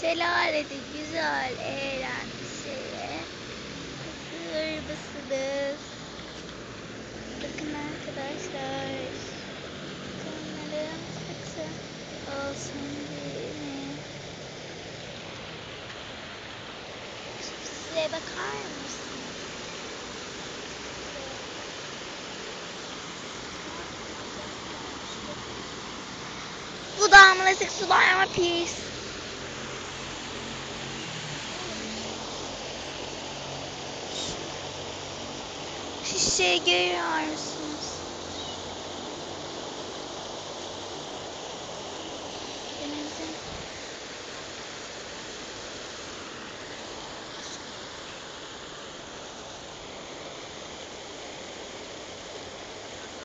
Şelalede güzel eğlenceli bakır mısınız? Bakın arkadaşlar. Kanlarım sıksın olsun değil mi? Size bakar mısınız? Bu damlasık sular ama pis. Şişeyi görüyor musunuz?